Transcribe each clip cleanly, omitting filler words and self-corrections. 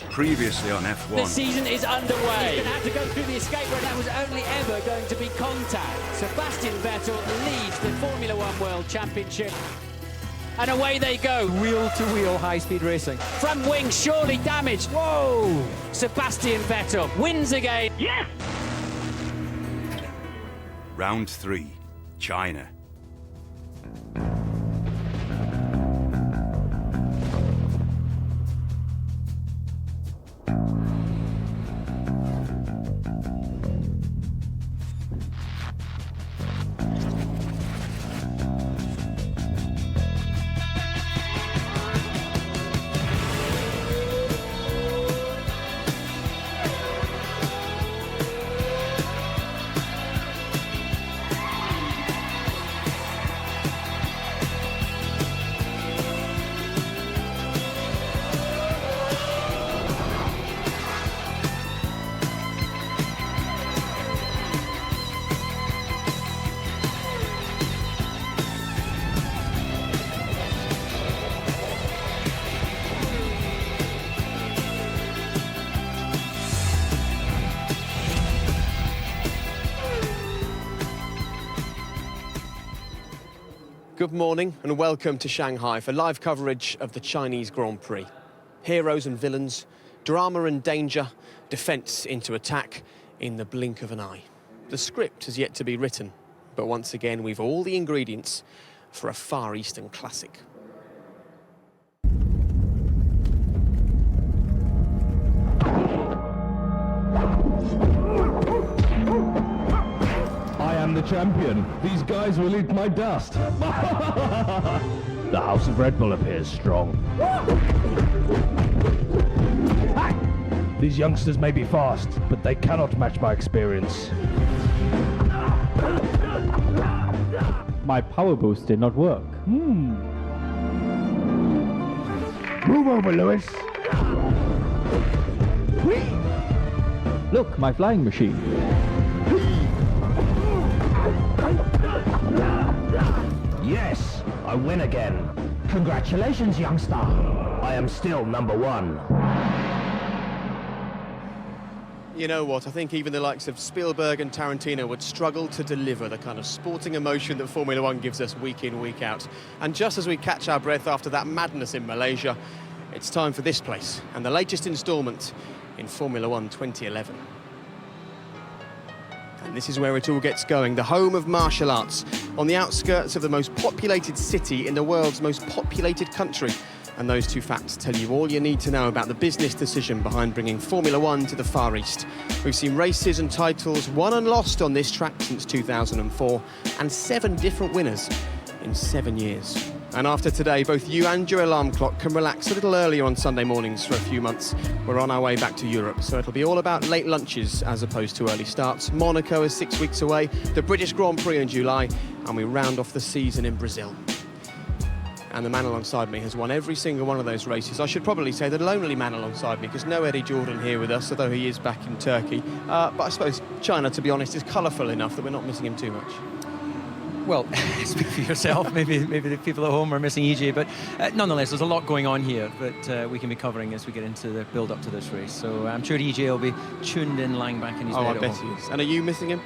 Previously on F1. The season is underway. He's going to have to go through the escape road. That was only ever going to be contact. Sebastian Vettel leads the Formula One World Championship. And away they go. Wheel-to-wheel high-speed racing. Front wing surely damaged. Whoa! Sebastian Vettel wins again. Yes! Round 3, China. Good morning and welcome to Shanghai for live coverage of the Chinese Grand Prix. Heroes and villains, drama and danger, defence into attack in the blink of an eye. The script has yet to be written, but once again we've all the ingredients for a Far Eastern classic. I am the champion. These guys will eat my dust. The House of Red Bull appears strong. These youngsters may be fast, but they cannot match my experience. My power boost did not work. Move over, Lewis. Look, my flying machine. Yes, I win again. Congratulations, youngster. I am still #1. You know what, I think even the likes of Spielberg and Tarantino would struggle to deliver the kind of sporting emotion that Formula One gives us week in, week out. And just as we catch our breath after that madness in Malaysia, it's time for this place and the latest instalment in Formula One 2011. And this is where it all gets going, the home of martial arts, on the outskirts of the most populated city in the world's most populated country. And those two facts tell you all you need to know about the business decision behind bringing Formula One to the Far East. We've seen races and titles won and lost on this track since 2004, and 7 different winners in 7 years. And after today, both you and your alarm clock can relax a little earlier on Sunday mornings for a few months. We're on our way back to Europe, so it'll be all about late lunches as opposed to early starts. Monaco is 6 weeks away, the British Grand Prix in July, and we round off the season in Brazil. And the man alongside me has won every single one of those races. I should probably say the lonely man alongside me, because no Eddie Jordan here with us, although he is back in Turkey. But I suppose China, to be honest, is colourful enough that we're not missing him too much. Well, speak for yourself. Maybe the people at home are missing EJ, but nonetheless, there's a lot going on here that we can be covering as we get into the build-up to this race. So I'm sure EJ will be tuned in, lying back in his bed I at bet home. he is. And are you missing him?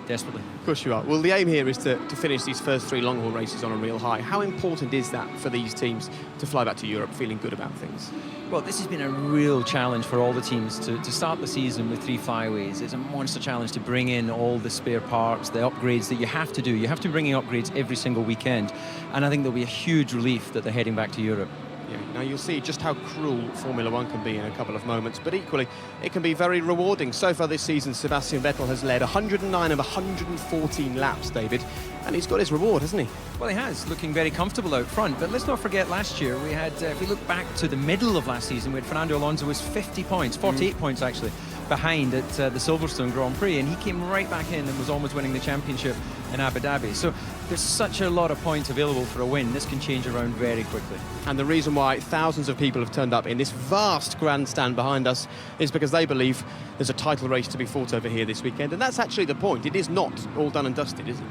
Desperately. Of course you are. Well, the aim here is to finish these first 3 long-haul races on a real high. How important is that for these teams to fly back to Europe feeling good about things? Well, this has been a real challenge for all the teams to start the season with 3 flyways. It's a monster challenge to bring in all the spare parts, the upgrades that you have to do. You have to bring in upgrades every single weekend. And I think there'll be a huge relief that they're heading back to Europe. Yeah, now you'll see just how cruel Formula One can be in a couple of moments, but equally it can be very rewarding. So far this season, Sebastian Vettel has led 109 of 114 laps, David, and he's got his reward, hasn't he? Well, he has, looking very comfortable out front. But let's not forget last year we had, if we look back to the middle of last season, we had Fernando Alonso was 50 points, 48 points actually, behind at the Silverstone Grand Prix, and he came right back in and was almost winning the championship in Abu Dhabi. So there's such a lot of points available for a win. This can change around very quickly. And the reason why thousands of people have turned up in this vast grandstand behind us is because they believe there's a title race to be fought over here this weekend. And that's actually the point. It is not all done and dusted, is it?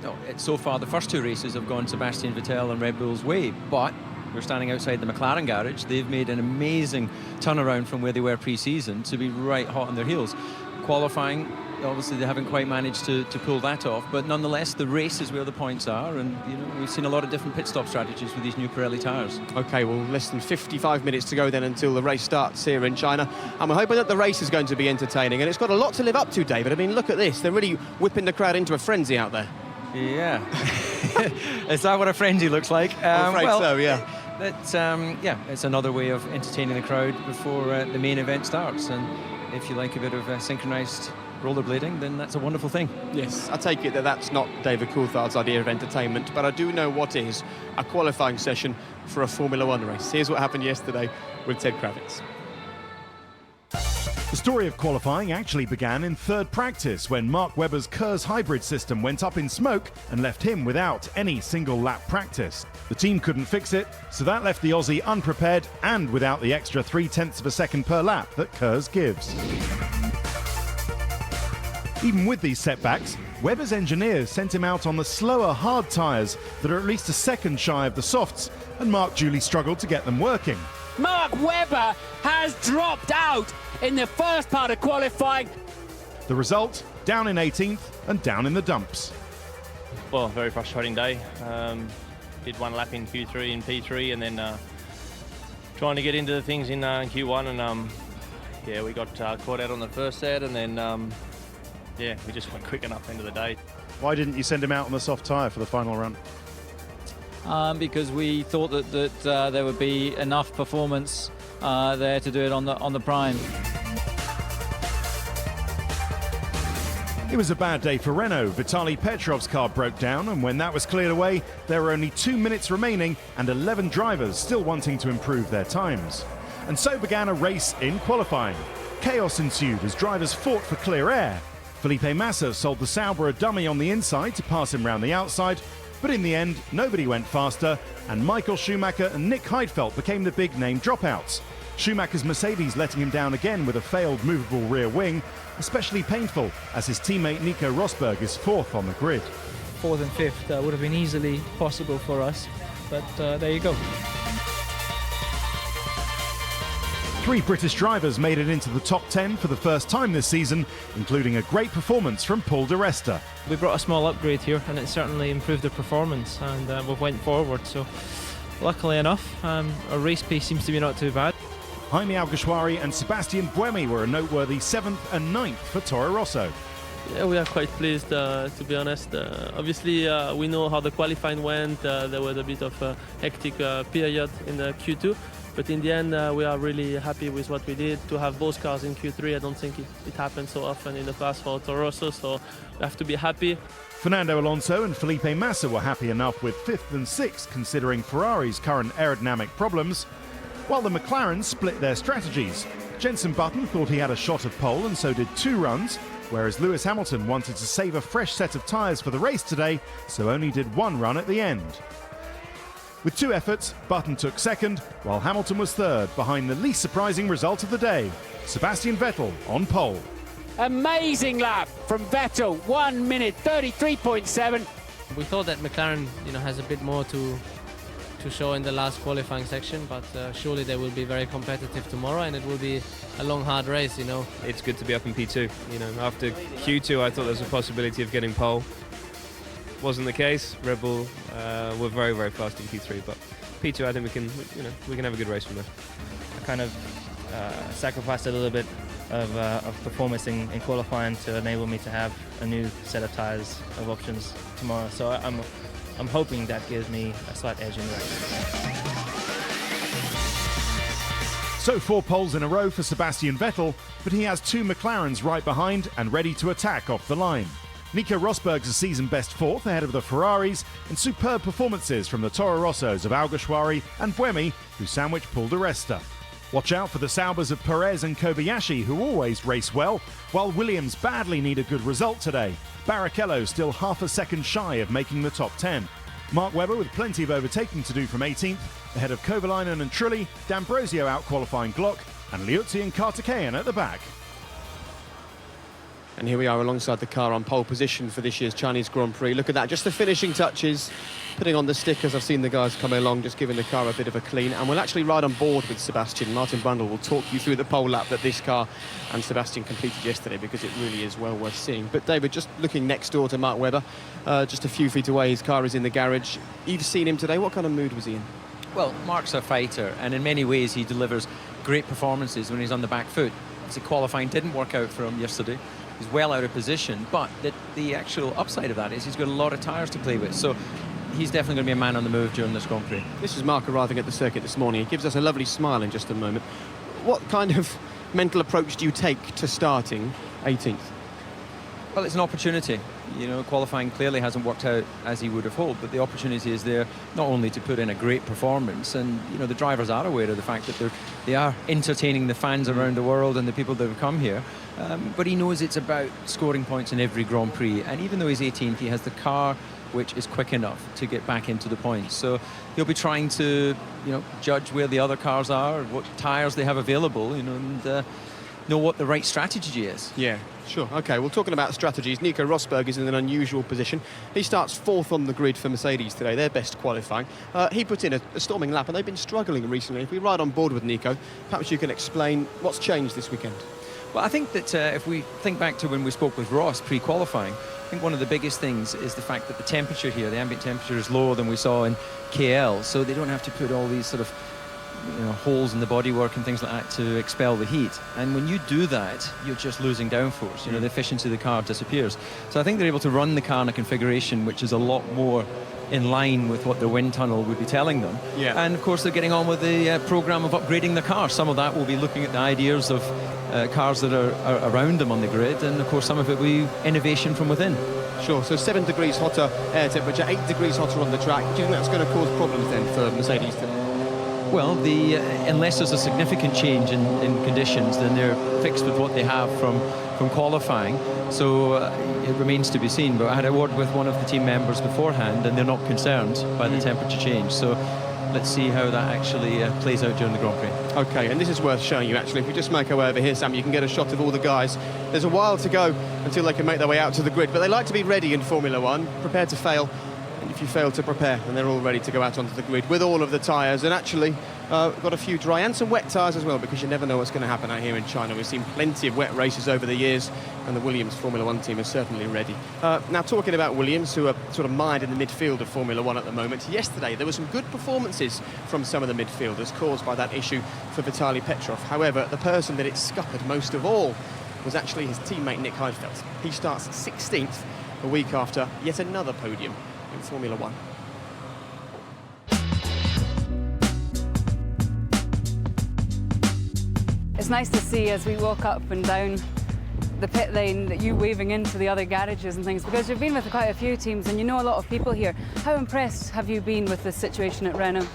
No, so far the first 2 races have gone Sebastian Vettel and Red Bull's way, but We're standing outside the McLaren garage. They've made an amazing turnaround from where they were pre-season to be right hot on their heels. Qualifying, obviously they haven't quite managed to pull that off, but nonetheless the race is where the points are, and we've seen a lot of different pit stop strategies with these new Pirelli tyres. OK, well, less than 55 minutes to go then until the race starts here in China. And we're hoping that the race is going to be entertaining, and it's got a lot to live up to, David. I mean, look at this. They're really whipping the crowd into a frenzy out there. Yeah. Is that what a frenzy looks like? I'm afraid so, yeah. It's another way of entertaining the crowd before the main event starts, and if you like a bit of synchronised rollerblading, then that's a wonderful thing. Yes, I take it that that's not David Coulthard's idea of entertainment, but I do know what is a qualifying session for a Formula One race. Here's what happened yesterday with Ted Kravitz. The story of qualifying actually began in third practice when Mark Webber's KERS hybrid system went up in smoke and left him without any single lap practice. The team couldn't fix it, so that left the Aussie unprepared and without the extra 0.3 of a second per lap that KERS gives. Even with these setbacks, Webber's engineers sent him out on the slower hard tyres that are at least a second shy of the softs, and Mark duly struggled to get them working. Mark Webber has dropped out in the first part of qualifying. The result, down in 18th and down in the dumps. Well, very frustrating day. Did one lap in Q3 and P3, and then trying to get into the things in Q1, and we got caught out on the first set, and then we just weren't quick enough into the day. Why didn't you send him out on the soft tyre for the final run? Because we thought that there would be enough performance there to do it on the prime. It was a bad day for Renault. Vitaly Petrov's car broke down, and when that was cleared away, there were only 2 minutes remaining and 11 drivers still wanting to improve their times. And so began a race in qualifying. Chaos ensued as drivers fought for clear air. Felipe Massa sold the Sauber a dummy on the inside to pass him round the outside, but in the end, nobody went faster, and Michael Schumacher and Nick Heidfeld became the big-name dropouts. Schumacher's Mercedes letting him down again with a failed movable rear wing, especially painful as his teammate Nico Rosberg is fourth on the grid. Fourth and fifth would have been easily possible for us, but there you go. 3 British drivers made it into the top 10 for the first time this season, including a great performance from Paul di Resta. We brought a small upgrade here, and it certainly improved the performance, and we went forward. So, luckily enough, our race pace seems to be not too bad. Jaime Alguersuari and Sebastian Buemi were a noteworthy 7th and 9th for Toro Rosso. Yeah, we are quite pleased, to be honest. Obviously, we know how the qualifying went. There was a bit of a hectic period in the Q2. But in the end, we are really happy with what we did. To have both cars in Q3, I don't think it happened so often in the past for Toro Rosso, so we have to be happy. Fernando Alonso and Felipe Massa were happy enough with 5th and 6th, considering Ferrari's current aerodynamic problems, while the McLarens split their strategies. Jenson Button thought he had a shot at pole, and so did 2 runs, whereas Lewis Hamilton wanted to save a fresh set of tyres for the race today, so only did 1 run at the end. With 2 efforts, Button took 2nd, while Hamilton was 3rd, behind the least surprising result of the day, Sebastian Vettel on pole. Amazing lap from Vettel, 1 minute 33.7. We thought that McLaren, has a bit more to show in the last qualifying section, but surely they will be very competitive tomorrow, and it will be a long, hard race. It's good to be up in P2. After Q2, I thought there was a possibility of getting pole. Wasn't the case. Red Bull were very, very fast in Q3, but P2, I think we can have a good race from there. I kind of sacrificed a little bit of performance in qualifying to enable me to have a new set of tyres of options tomorrow. So I'm hoping that gives me a slight edge in the race. So 4 poles in a row for Sebastian Vettel, but he has 2 McLarens right behind and ready to attack off the line. Nico Rosberg's a season-best 4th ahead of the Ferraris, and superb performances from the Toro Rossos of Alguersuari and Buemi, who sandwiched Paul di Resta. Watch out for the Saubers of Perez and Kobayashi, who always race well, while Williams badly need a good result today. Barrichello still half a second shy of making the top 10. Mark Webber with plenty of overtaking to do from 18th, ahead of Kovalainen and Trulli, D'Ambrosio out-qualifying Glock, and Liuzzi and Kartikeyan at the back. And here we are alongside the car on pole position for this year's Chinese Grand Prix. Look at that, just the finishing touches, putting on the stickers. I've seen the guys coming along, just giving the car a bit of a clean. And we'll actually ride on board with Sebastian. Martin Brundle will talk you through the pole lap that this car and Sebastian completed yesterday, because it really is well worth seeing. But David, just looking next door to Mark Webber, just a few feet away, his car is in the garage. You've seen him today. What kind of mood was he in? Well, Mark's a fighter, and in many ways he delivers great performances when he's on the back foot. The qualifying didn't work out for him yesterday. He's well out of position, but the actual upside of that is he's got a lot of tyres to play with. So he's definitely going to be a man on the move during this Grand Prix. This is Mark arriving at the circuit this morning. He gives us a lovely smile in just a moment. What kind of mental approach do you take to starting 18th? Well, it's an opportunity. You know, qualifying clearly hasn't worked out as he would have hoped, but the opportunity is there not only to put in a great performance, and you know the drivers are aware of the fact that they are entertaining the fans around the world and the people that have come here, but he knows it's about scoring points in every Grand Prix, and even though he's 18th, he has the car which is quick enough to get back into the points. So he'll be trying to, you know, judge where the other cars are, what tyres they have available, you know, and know what the right strategy is. Yeah, sure. OK, well, talking about strategies, Nico Rosberg is in an unusual position. He starts 4th on the grid for Mercedes today, their best qualifying. He put in a storming lap, and they've been struggling recently. If we ride on board with Nico, perhaps you can explain what's changed this weekend. Well, I think that if we think back to when we spoke with Ross pre-qualifying, I think one of the biggest things is the fact that the temperature here, the ambient temperature, is lower than we saw in KL, so they don't have to put all these sort of, you know, holes in the bodywork and things like that to expel the heat. And when you do that, you're just losing downforce. You know, the efficiency of the car disappears. So I think they're able to run the car in a configuration which is a lot more in line with what the wind tunnel would be telling them. Yeah. And of course they're getting on with the program of upgrading the car. Some of that will be looking at the ideas of cars that are around them on the grid, and of course some of it will be innovation from within. Sure, so 7 degrees hotter air temperature, 8 degrees hotter on the track. Do you think that's going to cause problems then for Mercedes today? Well, unless there's a significant change in conditions, then they're fixed with what they have from qualifying. So it remains to be seen. But I had a word with one of the team members beforehand, and they're not concerned by the temperature change. So let's see how that actually plays out during the Grand Prix. OK, and this is worth showing you, actually. If we just make our way over here, Sam, you can get a shot of all the guys. There's a while to go until they can make their way out to the grid, but they like to be ready in Formula One, prepared to fail. And if you fail to prepare, then they're all ready to go out onto the grid with all of the tyres. And actually, got a few dry and some wet tyres as well, because you never know what's going to happen out here in China. We've seen plenty of wet races over the years, and the Williams Formula One team is certainly ready. Now, talking about Williams, who are sort of mired in the midfield of Formula One at the moment, yesterday there were some good performances from some of the midfielders caused by that issue for Vitaly Petrov. However, the person that it scuppered most of all was actually his teammate Nick Heidfeld. He starts 16th a week after yet another podium in Formula One. It's nice to see as we walk up and down the pit lane that you waving into the other garages and things, because you've been with quite a few teams and you know a lot of people here. How impressed have you been with the situation at Renault?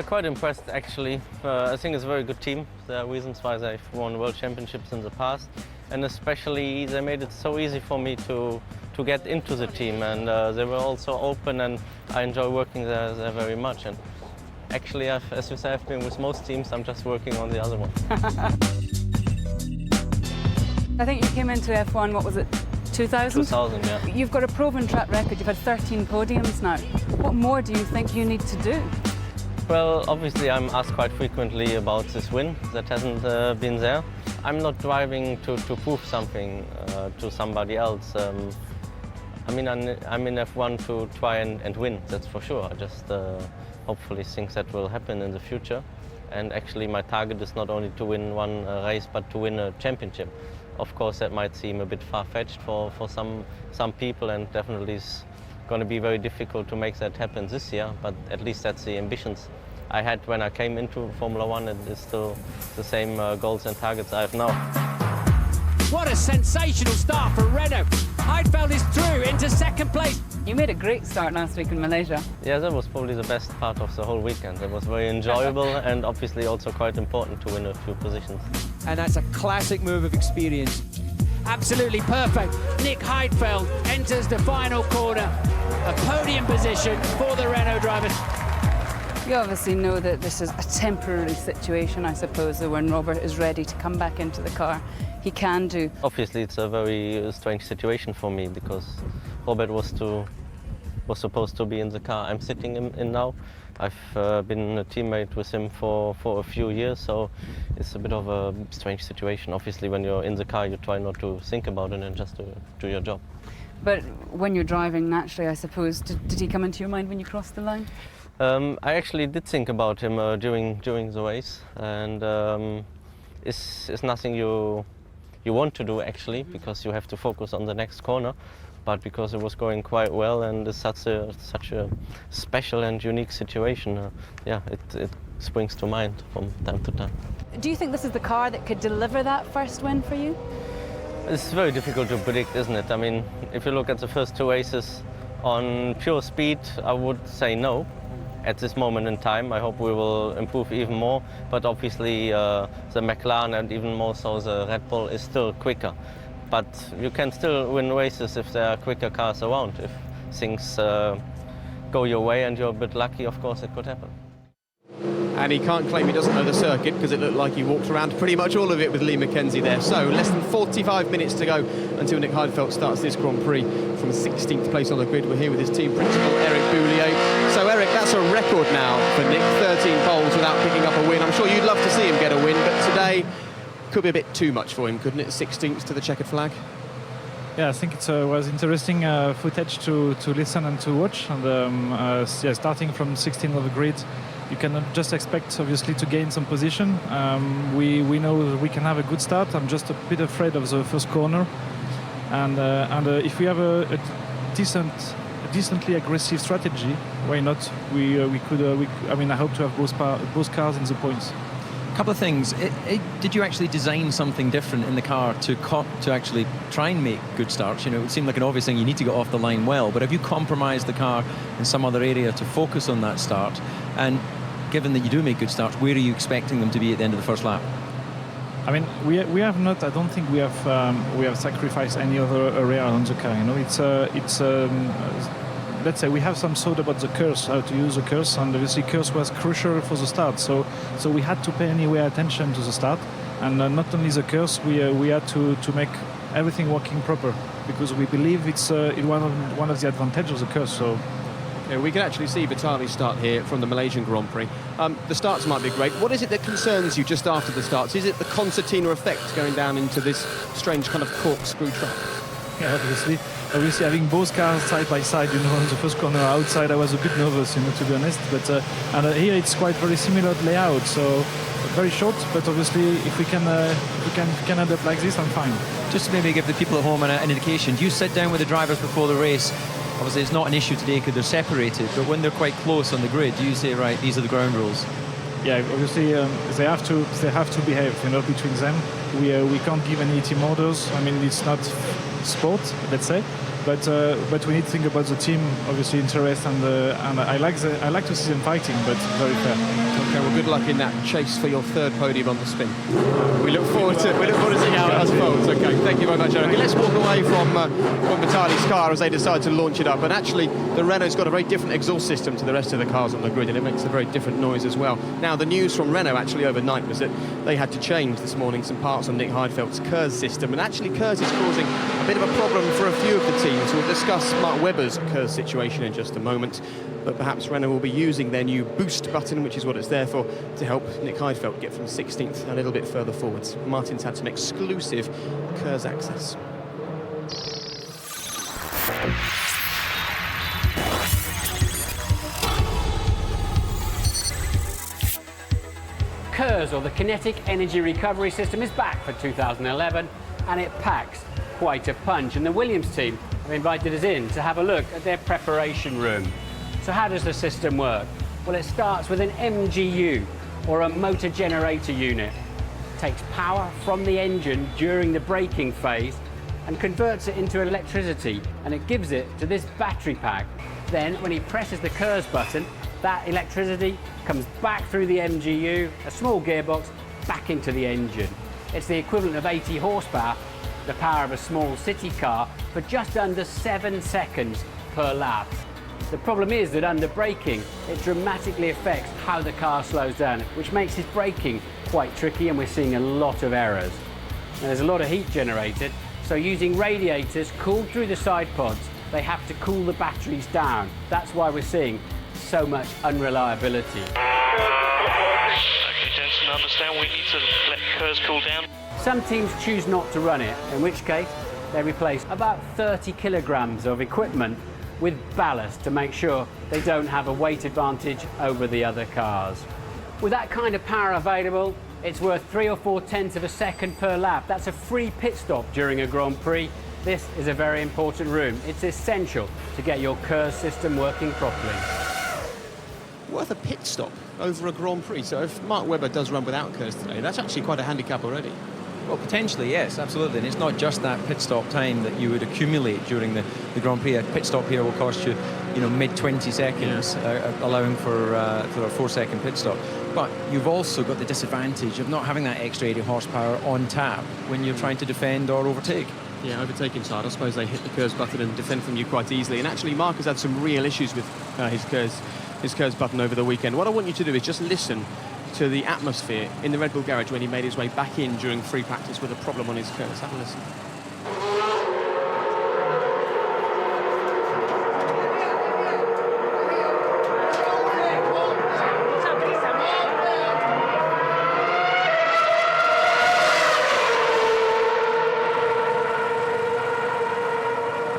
Quite impressed, actually. I think it's a very good team. There are reasons why they've won world championships in the past, and especially they made it so easy for me to get into the team, and they were also open, and I enjoy working there very much. And actually, as you say, I've been with most teams. I'm just working on the other one. I think you came into F1, what was it, 2000? 2000, yeah. You've got a proven track record. You've had 13 podiums now. What more do you think you need to do? Well, obviously I'm asked quite frequently about this win that hasn't been there. I'm not driving to prove something to somebody else. I mean, I'm in F1 to try and win, that's for sure. I just hopefully think that will happen in the future. And actually my target is not only to win one race, but to win a championship. Of course, that might seem a bit far-fetched for some people, and definitely is going to be very difficult to make that happen this year, but at least that's the ambitions I had when I came into Formula One, and it's still the same goals and targets I have now. What a sensational start for Renault. Heidfeld is through into second place. You made a great start last week in Malaysia. Yeah, that was probably the best part of the whole weekend. It was very enjoyable and obviously also quite important to win a few positions. And that's a classic move of experience. Absolutely perfect. Nick Heidfeld enters the final corner. A podium position for the Renault drivers. You obviously know that this is a temporary situation, I suppose, that when Robert is ready to come back into the car, he can do. Obviously, it's a very strange situation for me because Robert was supposed to be in the car I'm sitting in now. I've been a teammate with him for a few years, so it's a bit of a strange situation. Obviously, when you're in the car, you try not to think about it and just do your job. But when you're driving, naturally, I suppose, did he come into your mind when you crossed the line? I actually did think about him during the race, and it's nothing you want to do actually, because you have to focus on the next corner. But because it was going quite well and it's such a special and unique situation, yeah, it springs to mind from time to time. Do you think this is the car that could deliver that first win for you? It's very difficult to predict, isn't it? I mean, if you look at the first two races on pure speed, I would say no. At this moment in time, I hope we will improve even more. But obviously, the McLaren and even more so the Red Bull is still quicker. But you can still win races if there are quicker cars around. If things go your way and you're a bit lucky, of course it could happen. And he can't claim he doesn't know the circuit because it looked like he walked around pretty much all of it with Lee Mackenzie there. So less than 45 minutes to go until Nick Heidfeld starts this Grand Prix from 16th place on the grid. We're here with his team principal, Eric Boulier. So Eric, that's a record now for Nick, 13 poles without picking up a win. I'm sure you'd love to see him get a win, but today could be a bit too much for him, couldn't it? 16th to the checkered flag. Yeah, I think it was interesting footage to listen and to watch. And yeah, starting from 16th of the grid, you cannot just expect, obviously, to gain some position. We know we can have a good start. I'm just a bit afraid of the first corner. And if we have a decently aggressive strategy, why not? We could. I mean, I hope to have both cars in the points. Couple of things. Did you actually design something different in the car to actually try and make good starts? You know, it would seem like an obvious thing. You need to get off the line well, but have you compromised the car in some other area to focus on that start? And given that you do make good starts, where are you expecting them to be at the end of the first lap? I mean, we have not. I don't think we have sacrificed any other area on the car. You know, it's let's say we have some thought about the KERS, how to use the KERS, and obviously KERS was crucial for the start. So we had to pay anyway attention to the start, and not only the KERS, we had to make everything working proper, because we believe it's one of the advantages of the KERS. So. Yeah, we can actually see Vitaly start here from the Malaysian Grand Prix. The starts might be great. What is it that concerns you just after the starts? Is it the concertina effect going down into this strange kind of corkscrew track? Yeah, obviously having both cars side by side, you know, on the first corner outside, I was a bit nervous, you know, to be honest. But and here it's quite very similar layout, so very short. But obviously, if we can end up like this, I'm fine. Just to maybe give the people at home an indication, do you sit down with the drivers before the race? Obviously, it's not an issue today because they're separated, but when they're quite close on the grid, do you say, right, these are the ground rules? Yeah, obviously they have to behave, you know, between them. We can't give any team orders. I mean, it's not sport, let's say, but we need to think about the team, obviously interest, and I like to see them fighting, but very fair. Okay, well, good luck in that chase for your third podium on the spin. We look forward to seeing how it unfolds. Okay, thank you very much, Eric. Let's walk away from Vitaly's car as they decide to launch it up. And actually, the Renault's got a very different exhaust system to the rest of the cars on the grid, and it makes a very different noise as well. Now, the news from Renault actually overnight was that they had to change this morning some parts on Nick Heidfeld's KERS system, and actually KERS is causing a bit of a problem for a few of the teams. We'll discuss Mark Webber's KERS situation in just a moment, but perhaps Renault will be using their new boost button, which is what it's there for, to help Nick Heidfeld get from 16th a little bit further forwards. Martin's had some exclusive KERS access. KERS, or the Kinetic Energy Recovery System, is back for 2011, and it packs quite a punch. And the Williams team have invited us in to have a look at their preparation room. So how does the system work? Well, it starts with an MGU, or a motor generator unit. It takes power from the engine during the braking phase and converts it into electricity, and it gives it to this battery pack. Then, when he presses the KERS button, that electricity comes back through the MGU, a small gearbox, back into the engine. It's the equivalent of 80 horsepower, the power of a small city car, for just under 7 seconds per lap. The problem is that under braking, it dramatically affects how the car slows down, which makes his braking quite tricky, and we're seeing a lot of errors. And there's a lot of heat generated, so using radiators cooled through the side pods, they have to cool the batteries down. That's why we're seeing so much unreliability. Okay, Jensen, understand we need to let KERS cool down. Some teams choose not to run it, in which case they replace about 30 kilograms of equipment with ballast to make sure they don't have a weight advantage over the other cars. With that kind of power available, it's worth 3 or 4 tenths of a second per lap. That's a free pit stop during a Grand Prix. This is a very important room. It's essential to get your KERS system working properly. Worth a pit stop over a Grand Prix. So if Mark Webber does run without KERS today, that's actually quite a handicap already. Well, potentially, yes, absolutely. And it's not just that pit stop time that you would accumulate during the Grand Prix. A pit stop here will cost you, mid-20 seconds, allowing for a 4-second pit stop. But you've also got the disadvantage of not having that extra 80 horsepower on tap when you're trying to defend or overtake. Yeah, overtaking side. I suppose they hit the KERS button and defend from you quite easily. And actually, Mark has had some real issues with his KERS button over the weekend. What I want you to do is just listen to the atmosphere in the Red Bull garage when he made his way back in during free practice with a problem on his KERS. Have a listen.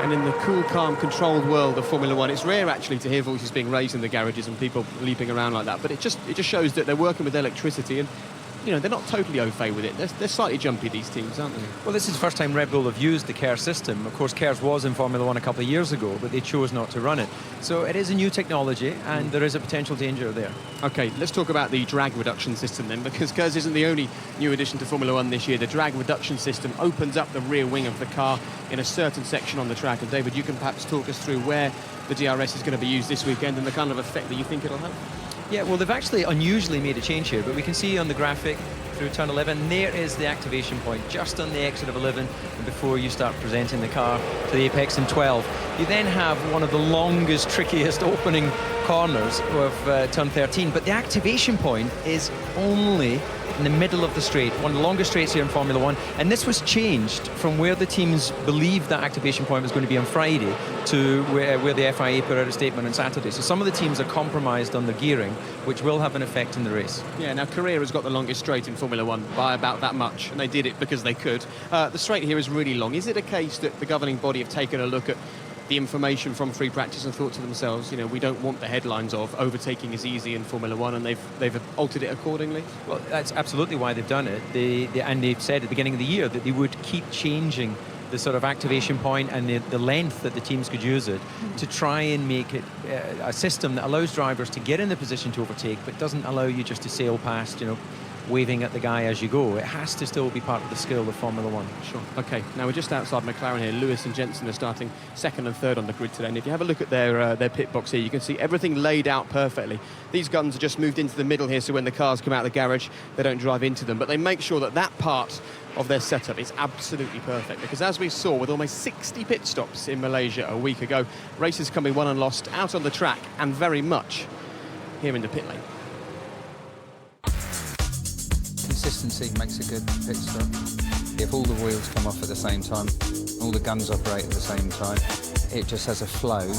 And in the cool, calm, controlled world of Formula One, it's rare actually to hear voices being raised in the garages and people leaping around like that. But it just shows that they're working with electricity, and they're not totally au fait with it. They're slightly jumpy, these teams, aren't they? Well, this is the first time Red Bull have used the KERS system. Of course, KERS was in Formula One a couple of years ago, but they chose not to run it. So it is a new technology, and there is a potential danger there. OK, let's talk about the drag reduction system then, because KERS isn't the only new addition to Formula One this year. The drag reduction system opens up the rear wing of the car in a certain section on the track. And David, you can perhaps talk us through where the DRS is going to be used this weekend and the kind of effect that you think it'll have. Yeah, well, they've actually unusually made a change here, but we can see on the graphic through turn 11, there is the activation point, just on the exit of 11, and before you start presenting the car to the apex in 12. You then have one of the longest, trickiest opening corners of turn 13, but the activation point is only in the middle of the straight, one of the longest straights here in Formula One, and this was changed from where the teams believed that activation point was going to be on Friday to where the FIA put out a statement on Saturday. So some of the teams are compromised on the gearing, which will have an effect in the race. Yeah, now Korea has got the longest straight in Formula One by about that much, and they did it because they could. The straight here is really long. Is it a case that the governing body have taken a look at the information from free practice and thought to themselves, we don't want the headlines of overtaking is easy in Formula One, and they've altered it accordingly? Well, that's absolutely why they've done it. And they've said at the beginning of the year that they would keep changing the sort of activation point and the length that the teams could use it to try and make it a system that allows drivers to get in the position to overtake, but doesn't allow you just to sail past, waving at the guy as you go. It has to still be part of the skill of Formula One. Sure. OK, now we're just outside McLaren here. Lewis and Jensen are starting second and third on the grid today. And if you have a look at their pit box here, you can see everything laid out perfectly. These guns are just moved into the middle here, so when the cars come out of the garage, they don't drive into them. But they make sure that that part of their setup is absolutely perfect, because as we saw with almost 60 pit stops in Malaysia a week ago, races can be won and lost out on the track and very much here in the pit lane. Consistency makes a good pit stop. If all the wheels come off at the same time, all the guns operate at the same time, it just has a flow.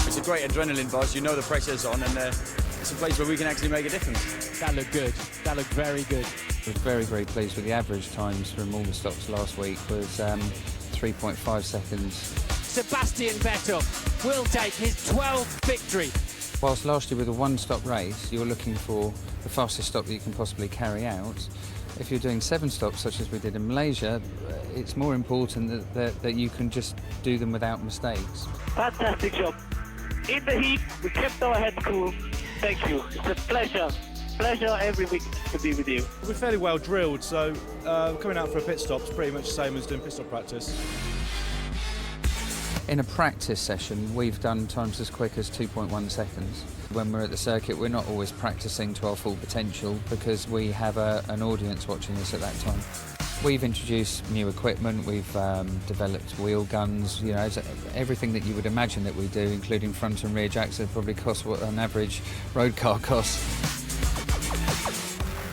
It's a great adrenaline buzz, the pressure's on, and it's a place where we can actually make a difference. That looked good. That looked very good. I was very, very pleased with the average times from all the stops last week was 3.5 seconds. Sebastian Vettel will take his 12th victory. Whilst last year with a one-stop race, you're looking for the fastest stop that you can possibly carry out. If you're doing 7 stops, such as we did in Malaysia, it's more important that you can just do them without mistakes. Fantastic job. In the heat, we kept our heads cool. Thank you. It's a pleasure every week to be with you. We're fairly well drilled, so coming out for a pit stop is pretty much the same as doing pit stop practice. In a practice session, we've done times as quick as 2.1 seconds. When we're at the circuit, we're not always practicing to our full potential because we have an audience watching us at that time. We've introduced new equipment, we've developed wheel guns, you know, everything that you would imagine that we do, including front and rear jacks, that probably cost what an average road car costs.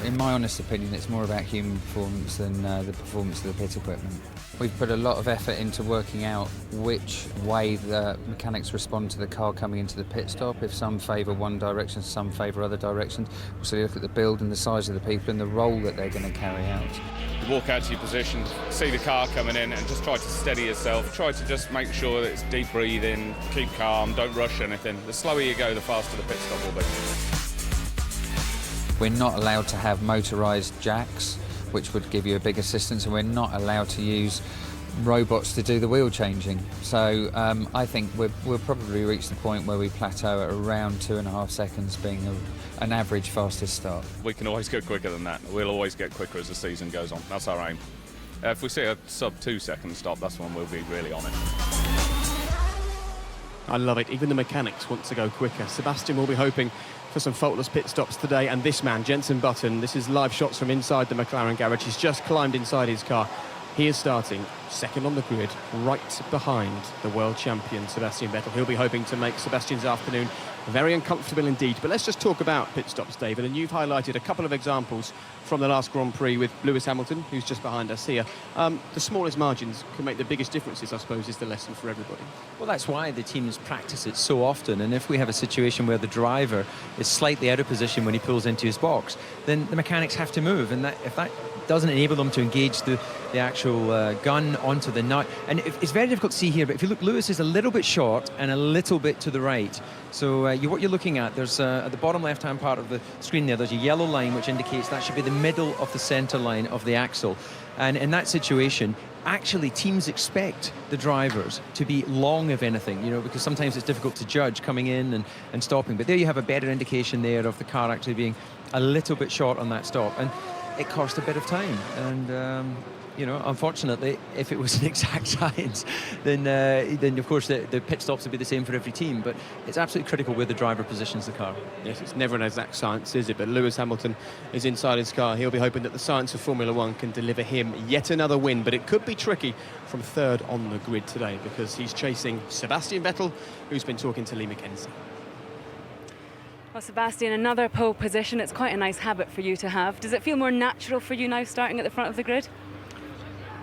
In my honest opinion, it's more about human performance than the performance of the pit equipment. We've put a lot of effort into working out which way the mechanics respond to the car coming into the pit stop. If some favour one direction, some favour other directions. So you look at the build and the size of the people and the role that they're going to carry out. You walk out to your position, see the car coming in and just try to steady yourself. Try to just make sure that it's deep breathing, keep calm, don't rush anything. The slower you go, the faster the pit stop will be. We're not allowed to have motorised jacks, which would give you a big assistance, and we're not allowed to use robots to do the wheel changing. So I think we'll probably reach the point where we plateau at around 2.5 seconds being an average fastest start. We can always go quicker than that. We'll always get quicker as the season goes on. That's our aim. If we see a sub 2 second stop, that's when we'll be really on it. I love it. Even the mechanics want to go quicker. Sebastian will be hoping for some faultless pit stops today. And this man, Jenson Button, this is live shots from inside the McLaren garage. He's just climbed inside his car. He is starting second on the grid, right behind the world champion, Sebastian Vettel. He'll be hoping to make Sebastian's afternoon very uncomfortable indeed. But let's just talk about pit stops, David. And you've highlighted a couple of examples from the last Grand Prix with Lewis Hamilton, who's just behind us here. The smallest margins can make the biggest differences, I suppose, is the lesson for everybody. Well, that's why the teams practice it so often. And if we have a situation where the driver is slightly out of position when he pulls into his box, then the mechanics have to move. And if that doesn't enable them to engage the actual gun onto the nut. And it's very difficult to see here, but if you look, Lewis is a little bit short and a little bit to the right. So what you're looking at, there's at the bottom left-hand part of the screen there's a yellow line which indicates that should be the middle of the centre line of the axle. And in that situation, actually teams expect the drivers to be long, if anything, you know, because sometimes it's difficult to judge coming in and stopping. But there you have a better indication there of the car actually being a little bit short on that stop. And it cost a bit of time, and you know, unfortunately, if it was an exact science, then of course the pit stops would be the same for every team. But it's absolutely critical where the driver positions the car. Yes, it's never an exact science, is it? But Lewis Hamilton is inside his car. He'll be hoping that the science of Formula One can deliver him yet another win. But it could be tricky from third on the grid today, because he's chasing Sebastian Vettel, who's been talking to Lee McKenzie. Well, Sebastian, another pole position. It's quite a nice habit for you to have. Does it feel more natural for you now starting at the front of the grid?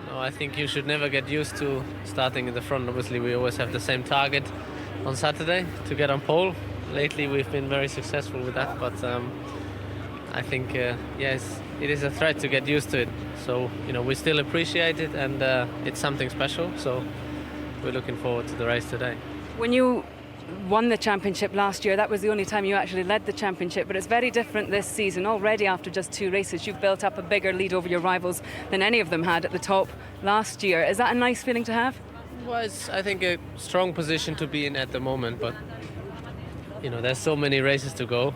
No, I think you should never get used to starting in the front. Obviously, we always have the same target on Saturday to get on pole. Lately, we've been very successful with that, but I think, yes, it is a threat to get used to it. So, you know, we still appreciate it, and it's something special. So we're looking forward to the race today. When you won the championship last year, that was the only time you actually led the championship, but it's very different this season. Already after just 2 races, you've built up a bigger lead over your rivals than any of them had at the top last year. Is that a nice feeling to have? Well, it's, I think, a strong position to be in at the moment, but you know, there's so many races to go.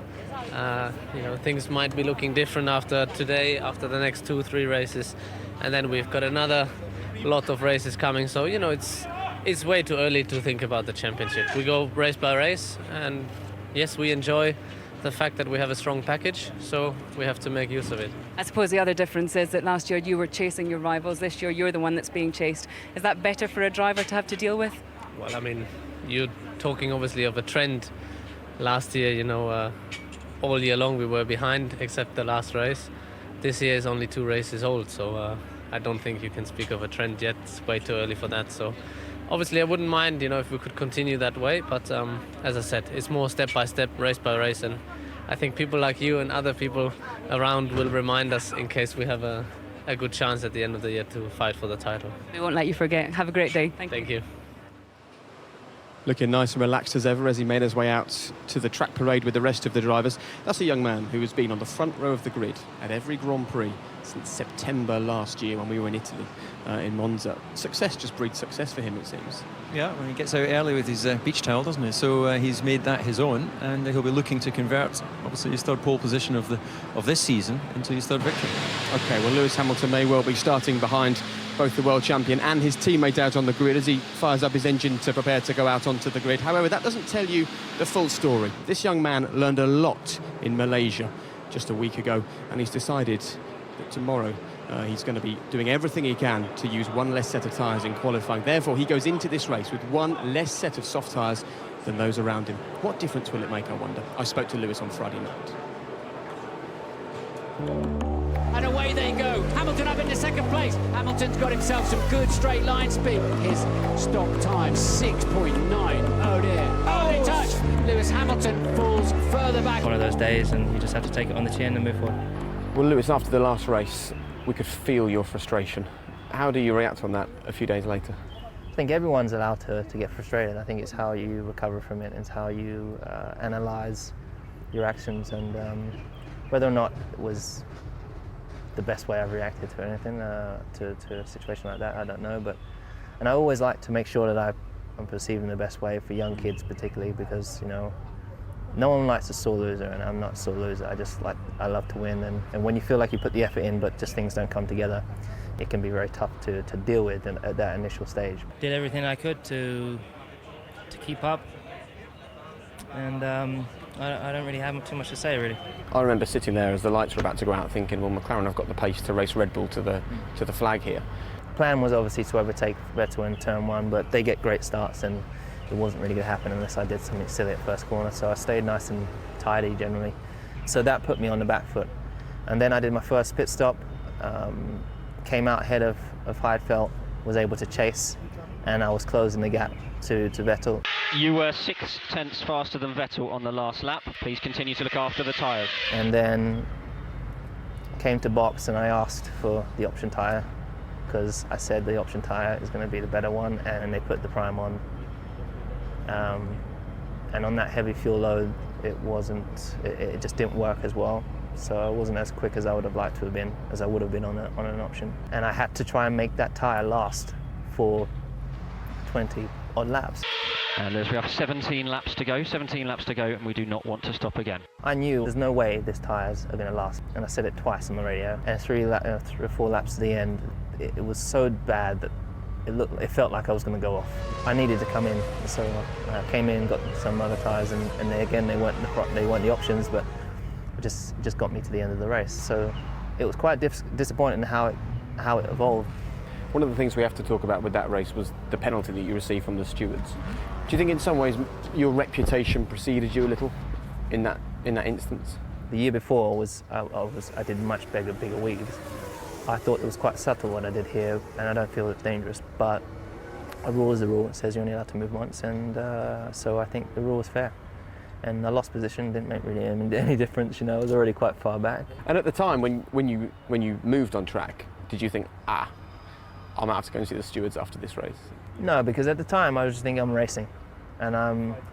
You know, things might be looking different after today, after the next 2-3 races, and then we've got another lot of races coming. So, you know, it's way too early to think about the championship. We go race by race, and yes, we enjoy the fact that we have a strong package, so we have to make use of it. I suppose the other difference is that last year you were chasing your rivals. This year you're the one that's being chased. Is that better for a driver to have to deal with? Well, I mean, you're talking obviously of a trend. Last year, you know, all year long we were behind except the last race. This year is only 2 races old, so I don't think you can speak of a trend yet. It's way too early for that. So obviously I wouldn't mind, you know, if we could continue that way, but as I said, it's more step by step, race by race, and I think people like you and other people around will remind us in case we have a good chance at the end of the year to fight for the title. We won't let you forget. Have a great day. Thank you. Looking nice and relaxed as ever as he made his way out to the track parade with the rest of the drivers. That's a young man who has been on the front row of the grid at every Grand Prix since September last year when we were in Italy, in Monza. Success just breeds success for him, it seems. Yeah, well, he gets out early with his beach towel, doesn't he? So he's made that his own, and he'll be looking to convert, obviously, his third pole position of this season into his third victory. OK, well, Lewis Hamilton may well be starting behind both the world champion and his teammate out on the grid as he fires up his engine to prepare to go out onto the grid. However, that doesn't tell you the full story. This young man learned a lot in Malaysia just a week ago, and he's decided that tomorrow he's going to be doing everything he can to use one less set of tyres in qualifying. Therefore, he goes into this race with one less set of soft tyres than those around him. What difference will it make, I wonder? I spoke to Lewis on Friday night. And away they go. Hamilton up into second place. Hamilton's got himself some good straight line speed. His stop time, 6.9. Oh dear. Oh, they touch. Lewis Hamilton falls further back. One of those days, and you just have to take it on the chin and move forward. Well, Lewis, after the last race, we could feel your frustration. How do you react on that a few days later? I think everyone's allowed to get frustrated. I think it's how you recover from it. It's how you analyse your actions, and whether or not it was the best way I've reacted to anything, to a situation like that, I don't know. And I always like to make sure that I'm perceiving the best way for young kids, particularly because, you know, no one likes a sore loser, and I'm not a sore loser. I love to win, and when you feel like you put the effort in but just things don't come together, it can be very tough to deal with at that initial stage. Did everything I could to keep up, and I don't really have too much to say, really. I remember sitting there as the lights were about to go out thinking, well, McLaren have got the pace to race Red Bull to the flag here. The plan was obviously to overtake Vettel in turn one, but they get great starts, and it wasn't really going to happen unless I did something silly at first corner, so I stayed nice and tidy generally. So that put me on the back foot. And then I did my first pit stop, came out ahead of Heidfeld, was able to chase, and I was closing the gap to Vettel. You were 0.6 faster than Vettel on the last lap. Please continue to look after the tyres. And then came to box and I asked for the option tyre, because I said the option tyre is going to be the better one, and they put the prime on. And on that heavy fuel load, it just didn't work as well. So I wasn't as quick as I would have liked to have been, as I would have been on an option. And I had to try and make that tyre last for 20 odd laps. And as we have 17 laps to go, and we do not want to stop again. I knew there's no way these tyres are going to last, and I said it twice on the radio. And 3 or 4 laps to the end, it was so bad that it felt like I was going to go off. I needed to come in, so I came in, got some other tyres, and they weren't the options, but it just got me to the end of the race. So it was quite disappointing how it evolved. One of the things we have to talk about with that race was the penalty that you received from the stewards. Do you think in some ways your reputation preceded you a little in that instance? The year before I did much bigger weaves. I thought it was quite subtle what I did here, and I don't feel it's dangerous, but a rule is a rule. It says you're only allowed to move once, and so I think the rule was fair. And I lost position, didn't make really any difference, you know, I was already quite far back. And at the time, when you moved on track, did you think, I might have to go and see the stewards after this race? No, because at the time I was just thinking I'm racing, and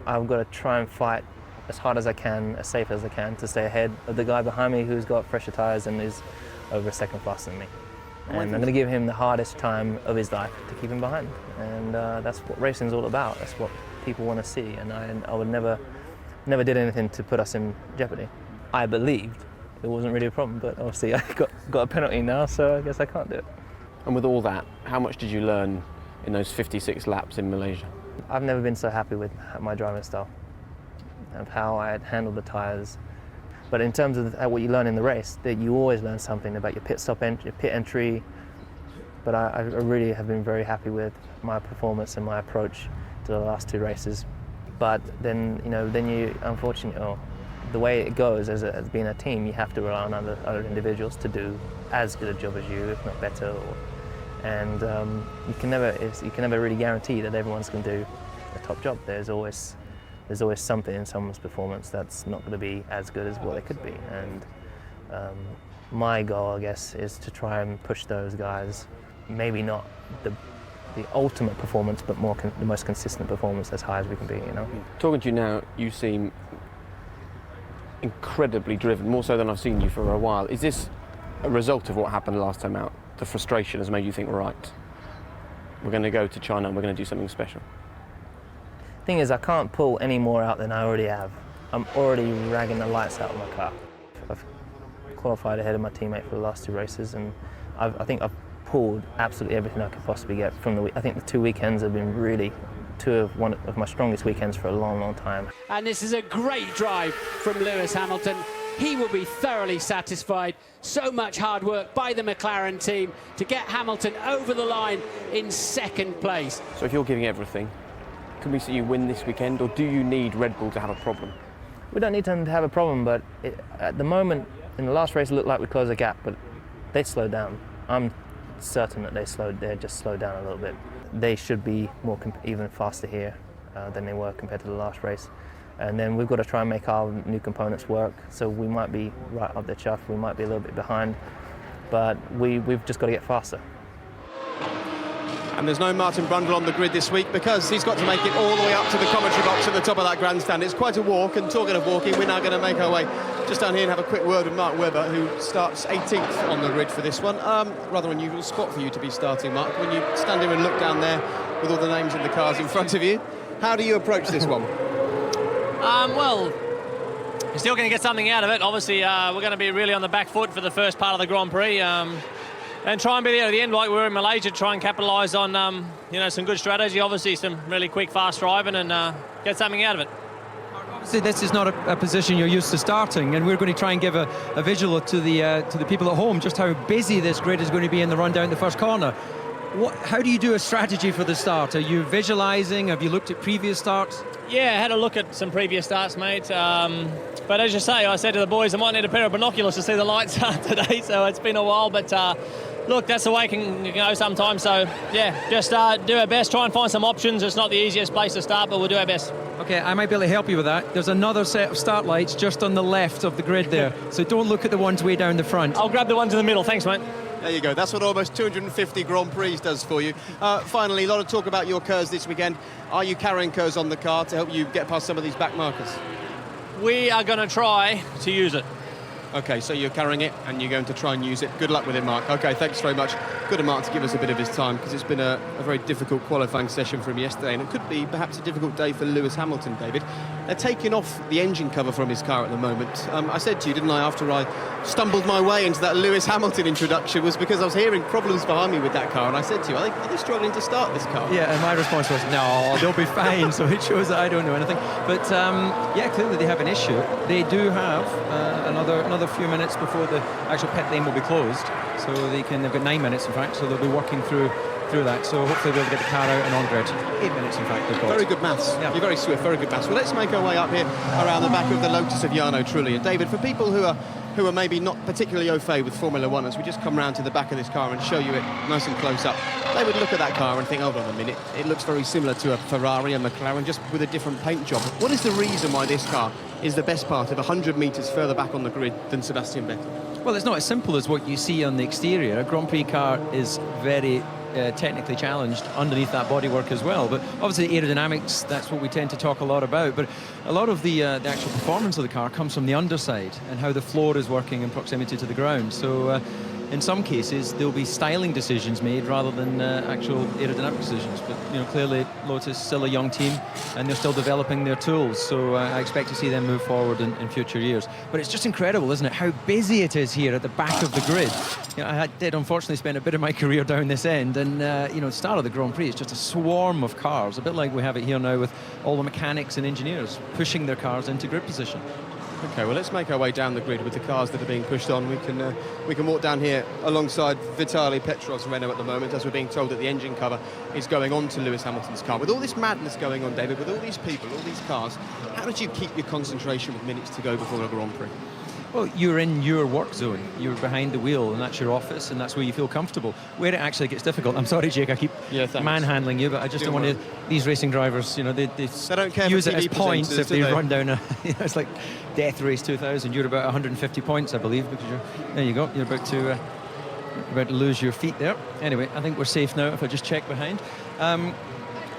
I've got to try and fight as hard as I can, as safe as I can, to stay ahead of the guy behind me who's got fresher tyres and is over a second faster than me. And I'm going to give him the hardest time of his life to keep him behind. And that's what racing's all about. That's what people want to see. And I would never did anything to put us in jeopardy. I believed it wasn't really a problem, but obviously I got a penalty now, so I guess I can't do it. And with all that, how much did you learn in those 56 laps in Malaysia? I've never been so happy with my driving style, of how I had handled the tyres. But in terms of what you learn in the race, that you always learn something about your pit stop your pit entry. But I really have been very happy with my performance and my approach to the last 2 races. But then you unfortunately, the way it goes as being a team, you have to rely on other individuals to do as good a job as you, if not better. And you can never really guarantee that everyone's going to do a top job. There's always something in someone's performance that's not going to be as good as what they could be. And my goal, I guess, is to try and push those guys, maybe not the ultimate performance, but the most consistent performance as high as we can be, you know. Talking to you now, you seem incredibly driven, more so than I've seen you for a while. Is this a result of what happened last time out? The frustration has made you think, right, we're going to go to China and we're going to do something special? Thing is, I can't pull any more out than I already have. I'm already ragging the lights out of my car. I've qualified ahead of my teammate for the last 2 races, and I think I've pulled absolutely everything I could possibly get from the week. I think the 2 weekends have been really one of my strongest weekends for a long, long time. And this is a great drive from Lewis Hamilton. he will be thoroughly satisfied. So much hard work by the McLaren team to get Hamilton over the line in second place. So if you're giving everything, can we see you win this weekend, or do you need Red Bull to have a problem? We don't need them to have a problem, but at the moment, in the last race, it looked like we closed the gap, but they slowed down. I'm certain that they just slowed down a little bit. They should be even faster here than they were compared to the last race. And then we've got to try and make our new components work. So we might be right up the chuff, we might be a little bit behind, but we've just got to get faster. And there's no Martin Brundle on the grid this week because he's got to make it all the way up to the commentary box at the top of that grandstand. It's quite a walk, and talking of walking, we're now going to make our way just down here and have a quick word with Mark Webber, who starts 18th on the grid for this one. Rather unusual spot for you to be starting, Mark, when you stand here and look down there with all the names in the cars in front of you. How do you approach this one? Well, you're still going to get something out of it. Obviously, we're going to be really on the back foot for the first part of the Grand Prix. And try and be there at the end like we were in Malaysia, try and capitalise on you know, some good strategy, obviously some really quick, fast driving, and get something out of it. Obviously, this is not a position you're used to starting, and we're going to try and give a visual to the people at home just how busy this grid is going to be in the run down the first corner. How do you do a strategy for the start? Are you visualising? Have you looked at previous starts? Yeah, I had a look at some previous starts, mate. But as you say, I said to the boys, I might need a pair of binoculars to see the lights today, so it's been a while, but look, that's the way it can go sometimes. So, yeah, just do our best, try and find some options. It's not the easiest place to start, but we'll do our best. Okay, I might be able to help you with that. There's another set of start lights just on the left of the grid there, so don't look at the ones way down the front. I'll grab the ones in the middle. Thanks, mate. There you go. That's what almost 250 Grand Prix does for you. Finally, a lot of talk about your KERS this weekend. Are you carrying KERS on the car to help you get past some of these back markers? We are going to try to use it. Okay, so you're carrying it and you're going to try and use it. Good luck with it, Mark. Okay, thanks very much. Good of Mark to give us a bit of his time, because it's been a very difficult qualifying session for him yesterday, and it could be perhaps a difficult day for Lewis Hamilton, David. They're taking off the engine cover from his car at the moment. I said to you, didn't I, after I stumbled my way into that Lewis Hamilton introduction, was because I was hearing problems behind me with that car, and I said to you, are they struggling to start this car? Yeah, and my response was, no, they'll be fine. So it shows that I don't know anything. But yeah, clearly they have an issue. They do have another few minutes before the actual pit lane will be closed. So they've got 9 minutes, in fact, so they'll be working through that. So hopefully they'll get the car out and on grid. 8 minutes, in fact, they've got. Very good maths. Yeah. You're very swift, very good maths. Well, let's make our way up here around the back of the Lotus of Jarno Trulli. And David, for people who are maybe not particularly au fait with Formula One, as we just come round to the back of this car and show you it nice and close up, they would look at that car and think, hold on a minute, it looks very similar to a Ferrari, a McLaren, just with a different paint job. What is the reason why this car is the best part of 100 metres further back on the grid than Sebastian Vettel? Well, it's not as simple as what you see on the exterior. A Grand Prix car is very technically challenged underneath that bodywork as well. But obviously aerodynamics, that's what we tend to talk a lot about. But a lot of the actual performance of the car comes from the underside and how the floor is working in proximity to the ground. So in some cases, there'll be styling decisions made rather than actual aerodynamic decisions. But clearly Lotus is still a young team and they're still developing their tools. So I expect to see them move forward in future years. But it's just incredible, isn't it, how busy it is here at the back of the grid. I did unfortunately spend a bit of my career down this end, and the start of the Grand Prix is just a swarm of cars, a bit like we have it here now with all the mechanics and engineers pushing their cars into grid position. Okay, well, let's make our way down the grid with the cars that are being pushed on. We can walk down here alongside Vitaly Petrov's Renault at the moment, as we're being told that the engine cover is going on to Lewis Hamilton's car. With all this madness going on, David, with all these people, all these cars, how did you keep your concentration with minutes to go before a Grand Prix? Well, you're in your work zone. You're behind the wheel, and that's your office, and that's where you feel comfortable. Where it actually gets difficult, I'm sorry, Jake, I keep manhandling you, but I just don't want to. These racing drivers, they don't care use it as TV points if they do they? run down a. It's like Death Race 2000. You're about 150 points, I believe, because there you go. You're about to lose your feet there. Anyway, I think we're safe now. If I just check behind.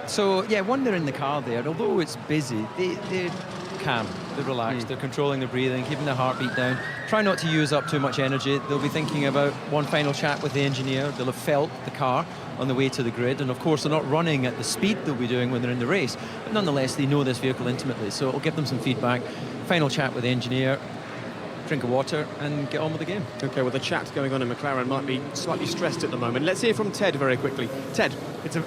So yeah, when they're in the car there, although it's busy, they're calm, they're relaxed, they're controlling their breathing, keeping their heartbeat down. Try not to use up too much energy. They'll be thinking about one final chat with the engineer. They'll have felt the car on the way to the grid, and of course they're not running at the speed they'll be doing when they're in the race, but nonetheless they know this vehicle intimately, so it'll give them some feedback. Final chat with the engineer, drink of water and get on with the game. Okay, well, the chat going on in McLaren might be slightly stressed at the moment. Let's hear from Ted very quickly. Ted.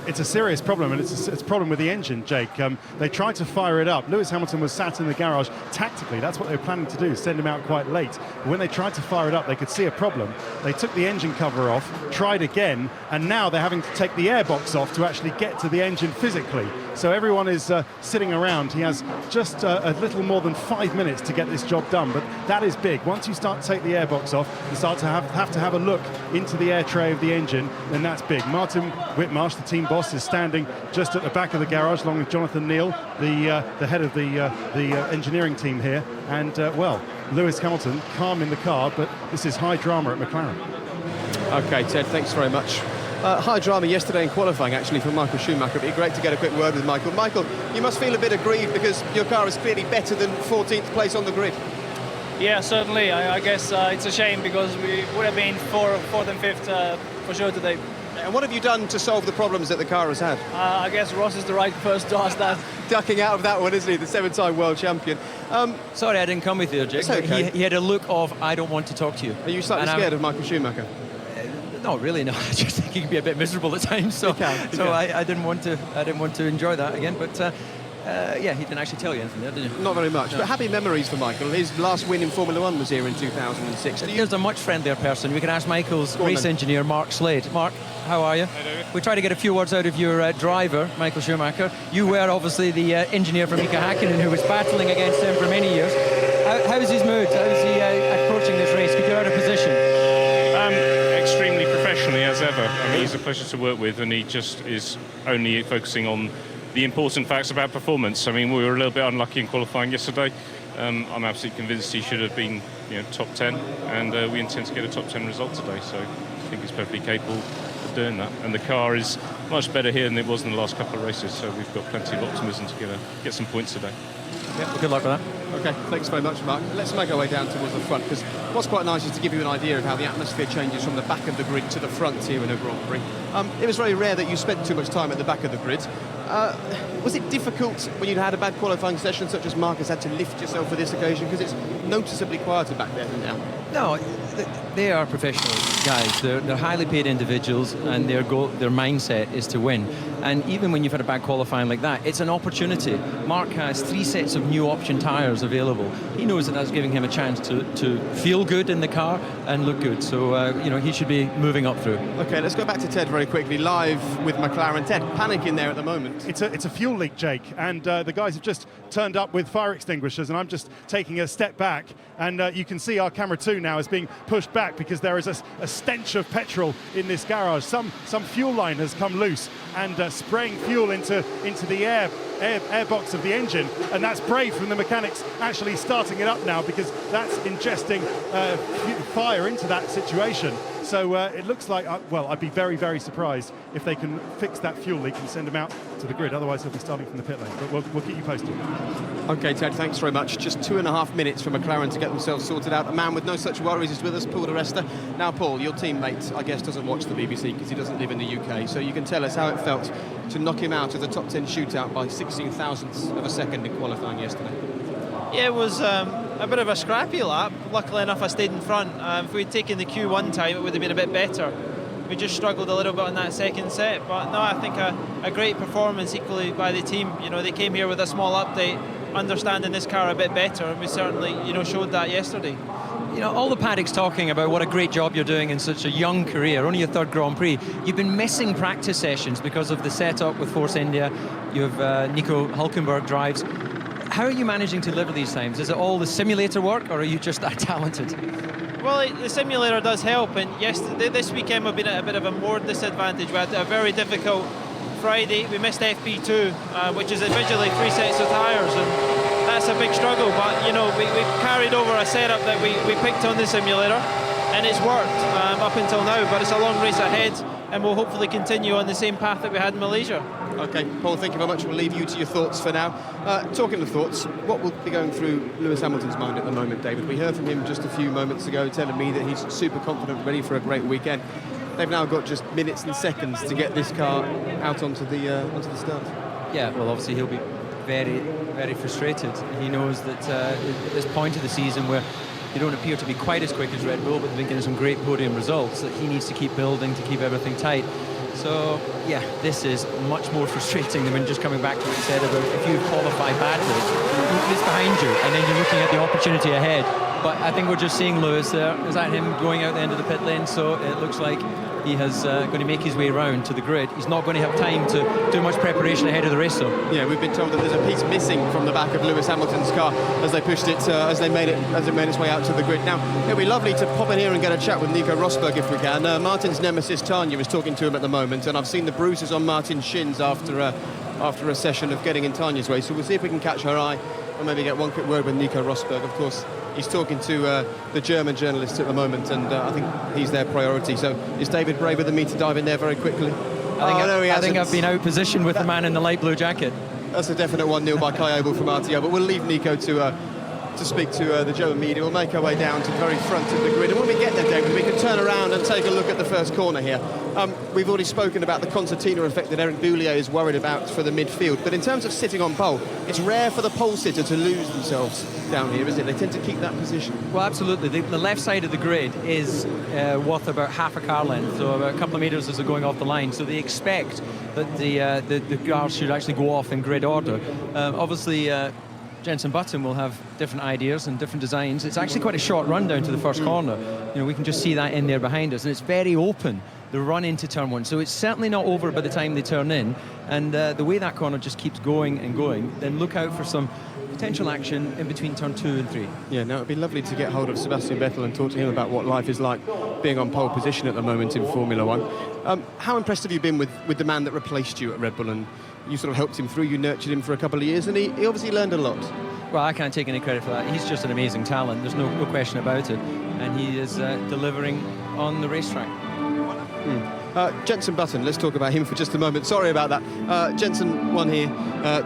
It's a serious problem, and it's a problem with the engine, Jake. They tried to fire it up. Lewis Hamilton was sat in the garage. Tactically, that's what they were planning to do, send him out quite late. But when they tried to fire it up, they could see a problem. They took the engine cover off, tried again, and now they're having to take the airbox off to actually get to the engine physically. So everyone is sitting around. He has just a little more than 5 minutes to get this job done, but that is big. Once you start to take the airbox off and start to have a look into the air tray of the engine, then that's big. Martin Whitmarsh, the team boss, is standing just at the back of the garage along with Jonathan Neal, the head of the engineering team here, and well, Lewis Hamilton calm in the car, but this is high drama at McLaren. Okay, Ted, thanks very much. High drama yesterday in qualifying, actually, for Michael Schumacher. It'd be great to get a quick word with Michael. Michael, you must feel a bit aggrieved because your car is clearly better than 14th place on the grid. Yeah, certainly. I guess it's a shame because we would have been fourth and fifth for sure today. And what have you done to solve the problems that the car has had? I guess Ross is the right person to ask that. Ducking out of that one, isn't he? The 7-time world champion. Sorry I didn't come with you, Jake. Okay. He had a look of, I don't want to talk to you. Are you slightly scared of Michael Schumacher? No, really, no. I just think he can be a bit miserable at times. So, I didn't want to enjoy that again. But yeah, he didn't actually tell you anything there, did he? Not very much. No. But happy memories for Michael. His last win in Formula 1 was here in 2006. Here's a much friendlier person. We can ask Michael's race engineer, Mark Slade. Mark, how are you? We try to get a few words out of your driver, Michael Schumacher. You were obviously the engineer for Mika Hakkinen, who was battling against him for many years. How's his mood? How's he approaching this race? Could you out of position? Extremely professionally as ever. I mean, he's a pleasure to work with, and he just is only focusing on the important facts about performance. I mean, we were a little bit unlucky in qualifying yesterday. I'm absolutely convinced he should have been, top 10, and we intend to get a top 10 result today. So I think he's perfectly capable of doing that. And the car is much better here than it was in the last couple of races. So we've got plenty of optimism to get some points today. Yeah, well, good luck with that. Okay, thanks very much, Mark. Let's make our way down towards the front, because what's quite nice is to give you an idea of how the atmosphere changes from the back of the grid to the front here in a Grand Prix. It was very rare that you spent too much time at the back of the grid. Was it difficult when you'd had a bad qualifying session, such as Mark has had to lift yourself for this occasion, because it's noticeably quieter back there than now? No, they are professional guys. They're highly paid individuals, and their mindset is to win. And even when you've had a bad qualifying like that, it's an opportunity. Mark has 3 sets of new option tyres available. He knows that that's giving him a chance to feel good in the car and look good. So, he should be moving up through. Okay, let's go back to Ted very quickly, live with McLaren. Ted, panic in there at the moment. It's a fuel leak, Jake, and the guys have just turned up with fire extinguishers, and I'm just taking a step back, and you can see our camera 2 now is being pushed back because there is a stench of petrol in this garage. Some fuel line has come loose and spraying fuel into the air box of the engine, and that's brave from the mechanics actually starting it up now, because that's ingesting fire into that situation. So it looks like, I'd be very, very surprised if they can fix that fuel leak and send him out to the grid. Otherwise, he'll be starting from the pit lane. But we'll keep you posted. Okay, Ted, thanks very much. Just 2.5 minutes for McLaren to get themselves sorted out. A man with no such worries is with us, Paul di Resta. Now, Paul, your teammate, I guess, doesn't watch the BBC because he doesn't live in the UK. So you can tell us how it felt to knock him out of the top 10 shootout by 16 thousandths of a second in qualifying yesterday. Yeah, it was a bit of a scrappy lap. Luckily enough, I stayed in front. If we'd taken the Q1 time, it would have been a bit better. We just struggled a little bit on that second set. But no, I think a great performance equally by the team. They came here with a small update, understanding this car a bit better, and we certainly, showed that yesterday. All the paddock's talking about what a great job you're doing in such a young career, only your 3rd Grand Prix. You've been missing practice sessions because of the setup with Force India. You have Nico Hülkenberg drives. How are you managing to deliver these times? Is it all the simulator work, or are you just that talented? Well, the simulator does help, and this weekend we've been at a bit of a more disadvantage. We had a very difficult Friday. We missed FP2, which is visually 3 sets of tyres, and that's a big struggle. But we carried over a setup that we picked on the simulator, and it's worked up until now. But it's a long race ahead, and we'll hopefully continue on the same path that we had in Malaysia. Okay, Paul, thank you very much. We'll leave you to your thoughts for now. Talking of thoughts, what will be going through Lewis Hamilton's mind at the moment, David? We heard from him just a few moments ago telling me that he's super confident, ready for a great weekend. They've now got just minutes and seconds to get this car out onto the start. Yeah, well, obviously he'll be very, very frustrated. He knows that at this point of the season where They don't appear to be quite as quick as Red Bull, but they've been getting some great podium results that he needs to keep building to keep everything tight. So, yeah, this is much more frustrating than when just coming back to what you said about if you qualify badly, it's behind you, and then you're looking at the opportunity ahead. But I think we're just seeing Lewis there. Is that him going out the end of the pit lane? So it looks like he has going to make his way round to the grid. He's not going to have time to do much preparation ahead of the race, though. Yeah, we've been told that there's a piece missing from the back of Lewis Hamilton's car as they pushed it, as it made its way out to the grid. Now, it'd be lovely to pop in here and get a chat with Nico Rosberg if we can. Martin's nemesis Tanya is talking to him at the moment, and I've seen the bruises on Martin's shins after a session of getting in Tanya's way. So we'll see if we can catch her eye and maybe get one quick word with Nico Rosberg. Of course, he's talking to the German journalists at the moment, and I think he's their priority. So is David braver than me to dive in there very quickly? I think I've been out positioned with the man in the light blue jacket. That's a definite 1-0 by Kai Abel from RTO, but we'll leave Nico to speak to the German media. We'll make our way down to the very front of the grid, and when we get there, David, we can turn around and take a look at the first corner here. We've already spoken about the concertina effect that Eric Boulier is worried about for the midfield, but in terms of sitting on pole, it's rare for the pole sitter to lose themselves down here, isn't it? They tend to keep that position. Well, absolutely. The left side of the grid is worth about half a car length, so about a couple of metres as they're going off the line. So they expect that the cars should actually go off in grid order. Obviously, Jenson Button will have different ideas and different designs. It's actually quite a short run down to the first corner. You know, we can just see that in there behind us, and it's very open, the run into turn one. So it's certainly not over by the time they turn in. And the way that corner just keeps going and going, then look out for some potential action in between turn 2 and 3. Yeah, now it'd be lovely to get hold of Sebastian Vettel and talk to him about what life is like being on pole position at the moment in Formula One. How impressed have you been with the man that replaced you at Red Bull? And you sort of helped him through, you nurtured him for a couple of years, and he obviously learned a lot. Well, I can't take any credit for that. He's just an amazing talent. There's no question about it. And he is delivering on the racetrack. Jenson Button, let's talk about him for just a moment. Sorry about that. Jenson won here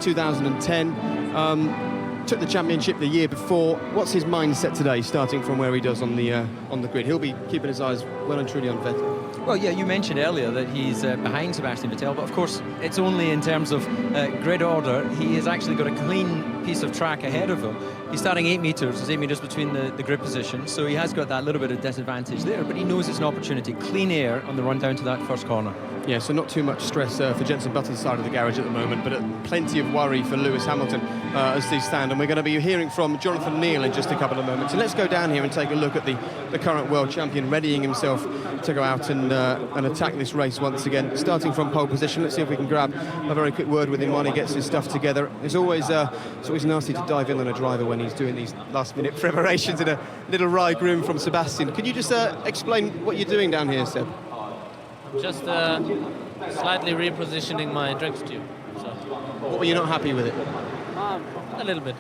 2010. Took the championship the year before. What's his mindset today, starting from where he does on the grid? He'll be keeping his eyes well and truly on Vettel. Well, yeah, you mentioned earlier that he's behind Sebastian Vettel, but of course it's only in terms of grid order. He has actually got a clean piece of track ahead of him. He's starting 8 metres, there's 8 metres between the grid positions, so he has got that little bit of disadvantage there, but he knows it's an opportunity. Clean air on the run down to that first corner. Yeah, so not too much stress for Jenson Button's side of the garage at the moment, but plenty of worry for Lewis Hamilton as these stand. And we're going to be hearing from Jonathan Neal in just a couple of moments. So let's go down here and take a look at the current world champion readying himself to go out and attack this race once again. Starting from pole position, let's see if we can grab a very quick word with him while he gets his stuff together. It's always nasty to dive in on a driver when he's doing these last-minute preparations in a little ride room from Sebastian. Could you just explain what you're doing down here, Seb? Just slightly repositioning my drink tube. So. What were you not happy with it? A little bit.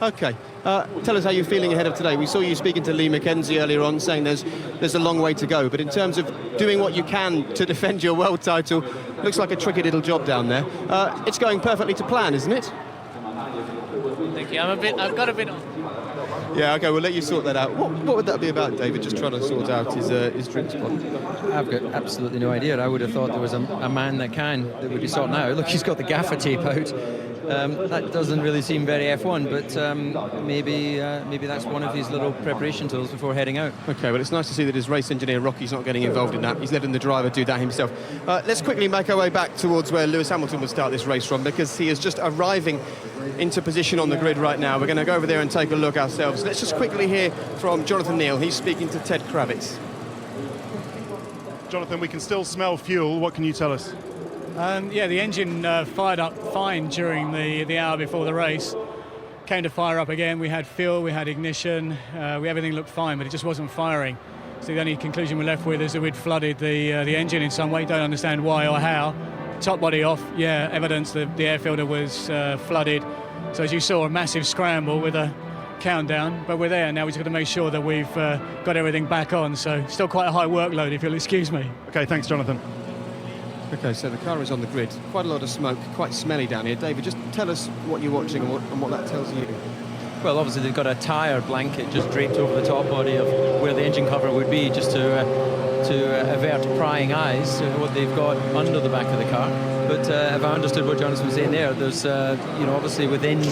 Okay. Tell us how you're feeling ahead of today. We saw you speaking to Lee McKenzie earlier on, saying there's a long way to go. But in terms of doing what you can to defend your world title, looks like a tricky little job down there. It's going perfectly to plan, isn't it? Thank you. I've got a bit. Yeah, okay, we'll let you sort that out. What would that be about, David, just trying to sort out his drink spot? I've got absolutely no idea. I would have thought there was a man that would be sorting out. Look, he's got the gaffer tape out. That doesn't really seem very F1, but maybe that's one of his little preparation tools before heading out. Okay, well, it's nice to see that his race engineer Rocky's not getting involved in that. He's letting the driver do that himself. Let's quickly make our way back towards where Lewis Hamilton will start this race from, because he is just arriving into position on the grid right now. We're going to go over there and take a look ourselves. Let's just quickly hear from Jonathan Neal. He's speaking to Ted Kravitz. Jonathan, we can still smell fuel. What can you tell us? Yeah, the engine fired up fine during the hour before the race. Came to fire up again. We had fuel, we had ignition, everything looked fine, but it just wasn't firing. So the only conclusion we're left with is that we'd flooded the engine in some way. Don't understand why or how. Top body off, yeah, evidence that the air filter was flooded. So as you saw, a massive scramble with a countdown, but we're there now. We've got to make sure that we've got everything back on. So still quite a high workload, if you'll excuse me. Okay, thanks, Jonathan. Okay, so the car is on the grid. Quite a lot of smoke, quite smelly down here. David, just tell us what you're watching and what that tells you. Well, obviously they've got a tyre blanket just draped over the top body of where the engine cover would be, just to avert prying eyes to what they've got under the back of the car. But if I understood what Jonathan was saying there's obviously within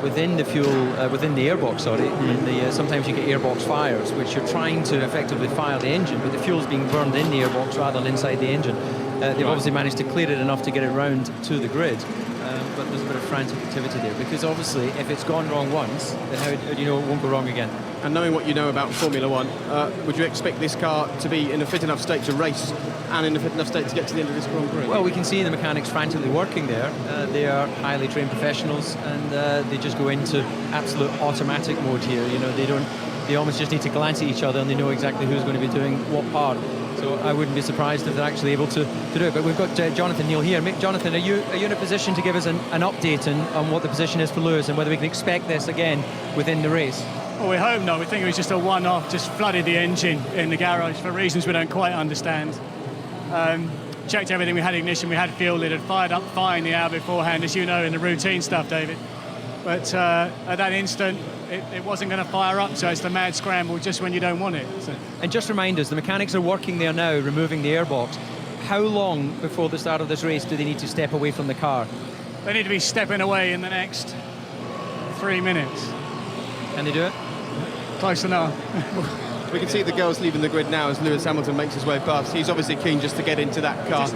within the fuel, within the airbox, sorry. Sometimes you get airbox fires, which you're trying to effectively fire the engine, but the fuel's being burned in the airbox rather than inside the engine. They've obviously managed to clear it enough to get it round to the grid, but there's a bit of frantic activity there, because obviously if it's gone wrong once, then how do you know it won't go wrong again? And knowing what you know about Formula One, would you expect this car to be in a fit enough state to race and in a fit enough state to get to the end of this Grand Prix? Well, we can see the mechanics frantically working there. They are highly trained professionals, and they just go into absolute automatic mode here. You know, they almost just need to glance at each other and they know exactly who's going to be doing what part. So I wouldn't be surprised if they're actually able to do it. But we've got Jonathan Neal here. Jonathan, are you in a position to give us an update on what the position is for Lewis and whether we can expect this again within the race? Well, we hope not. We think it was just a one-off, just flooded the engine in the garage for reasons we don't quite understand. Checked everything, we had ignition, we had fuel, it had fired up fine the hour beforehand, as you know, in the routine stuff, David. But at that instant, it wasn't going to fire up, so it's the mad scramble just when you don't want it. So. And just remind us, the mechanics are working there now, removing the airbox. How long before the start of this race do they need to step away from the car? They need to be stepping away in the next 3 minutes. Can they do it? Close enough. We can see the girls leaving the grid now as Lewis Hamilton makes his way past. He's obviously keen just to get into that car.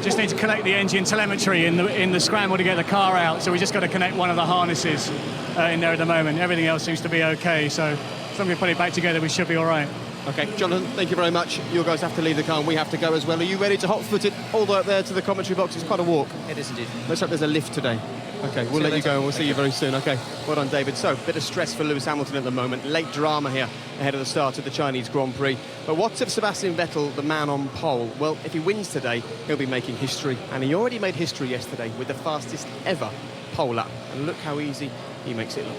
Just need to collect the engine telemetry in the scramble to get the car out, so we just got to connect one of the harnesses in there at the moment. Everything else seems to be okay, so as long as we put it back together, we should be all right. Okay, Jonathan, thank you very much. You guys have to leave the car and we have to go as well. Are you ready to hot-foot it all the way up there to the commentary box? It's quite a walk. It is indeed. Let's hope there's a lift today. Okay, we'll let you go and we'll see you very soon. Okay, well done, David. So, bit of stress for Lewis Hamilton at the moment. Late drama here ahead of the start of the Chinese Grand Prix. But what of Sebastian Vettel, the man on pole? Well, if he wins today, he'll be making history. And he already made history yesterday with the fastest ever pole lap. And look how easy he makes it look.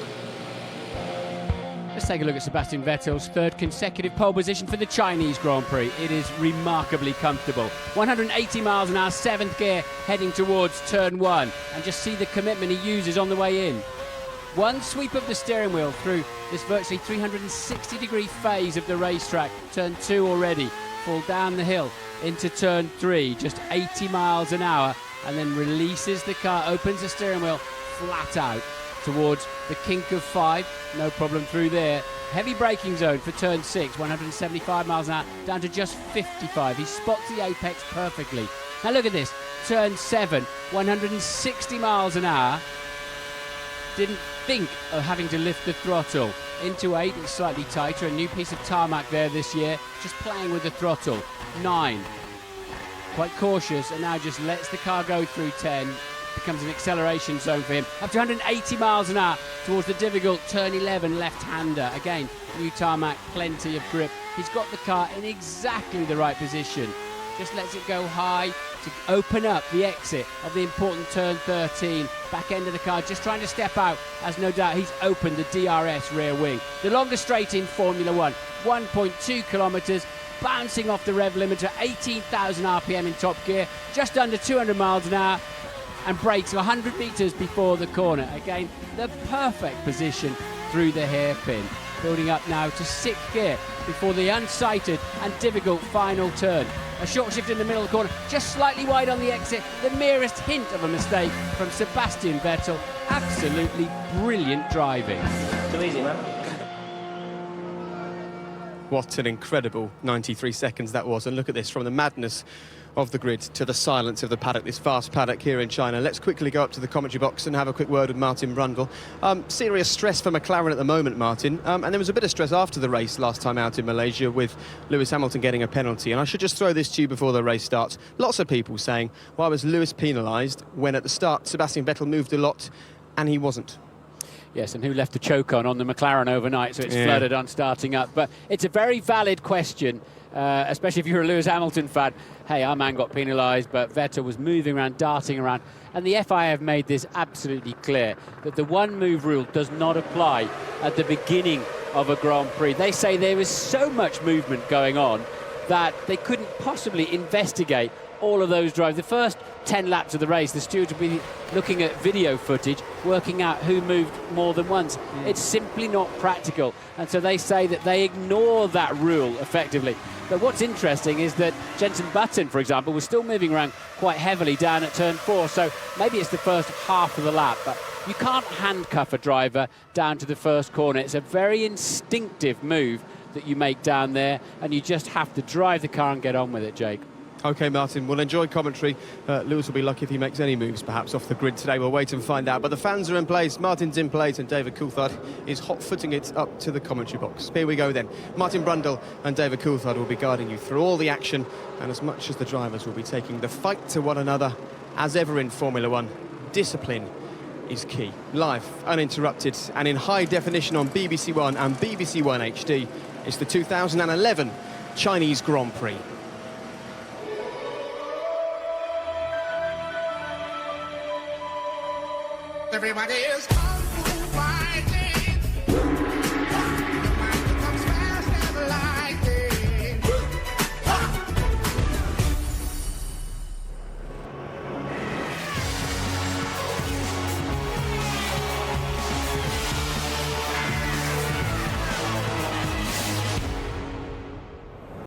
Let's take a look at Sebastian Vettel's third consecutive pole position for the Chinese Grand Prix. It is remarkably comfortable. 180 miles an hour, 7th gear, heading towards turn 1. And just see the commitment he uses on the way in. One sweep of the steering wheel through this virtually 360-degree phase of the racetrack. Turn 2 already. Fall down the hill into turn 3, just 80 miles an hour. And then releases the car, opens the steering wheel flat out towards the kink of 5, no problem through there. Heavy braking zone for turn 6, 175 miles an hour, down to just 55. He spots the apex perfectly. Now look at this, turn 7, 160 miles an hour. Didn't think of having to lift the throttle. Into 8, it's slightly tighter, a new piece of tarmac there this year, just playing with the throttle. 9, quite cautious, and now just lets the car go through 10. Becomes an acceleration zone for him. Up to 180 miles an hour towards the difficult turn 11 left-hander. Again, new tarmac, plenty of grip. He's got the car in exactly the right position. Just lets it go high to open up the exit of the important turn 13. Back end of the car, just trying to step out, as no doubt he's opened the DRS rear wing. The longest straight in Formula One, 1.2 kilometres. Bouncing off the rev limiter, 18,000 RPM in top gear, just under 200 miles an hour. And brakes 100 metres before the corner. Again, the perfect position through the hairpin. Building up now to 6th gear before the unsighted and difficult final turn. A short shift in the middle of the corner, just slightly wide on the exit. The merest hint of a mistake from Sebastian Vettel. Absolutely brilliant driving. Too easy, man. What an incredible 93 seconds that was. And look at this, from the madness of the grid to the silence of the paddock, this vast paddock here in China. Let's quickly go up to the commentary box and have a quick word with Martin Brundle. Serious stress for McLaren at the moment, Martin. And there was a bit of stress after the race last time out in Malaysia with Lewis Hamilton getting a penalty. And I should just throw this to you before the race starts. Lots of people saying, why was Lewis penalised when at the start Sebastian Vettel moved a lot and he wasn't? Yes, and who left the choke on the McLaren overnight, so it's flooded on starting up. But it's a very valid question, especially if you're a Lewis Hamilton fan. Hey, our man got penalised, but Vettel was moving around, darting around. And the FIA have made this absolutely clear, that the one-move rule does not apply at the beginning of a Grand Prix. They say there is so much movement going on that they couldn't possibly investigate all of those drives. The first 10 laps of the race, the stewards will be looking at video footage, working out who moved more than once. It's simply not practical. And so they say that they ignore that rule effectively. But what's interesting is that Jenson Button, for example, was still moving around quite heavily down at turn 4. So maybe it's the first half of the lap, but You can't handcuff a driver down to the first corner. It's a very instinctive move that you make down there, and you just have to drive the car and get on with it, Jake. OK, Martin, we'll enjoy commentary. Lewis will be lucky if he makes any moves, perhaps, off the grid today. We'll wait and find out. But the fans are in place, Martin's in place, and David Coulthard is hot-footing it up to the commentary box. Here we go then. Martin Brundle and David Coulthard will be guiding you through all the action, and as much as the drivers will be taking the fight to one another, as ever in Formula One, discipline is key. Live, uninterrupted, and in high definition on BBC One and BBC One HD, it's the 2011 Chinese Grand Prix. Everybody is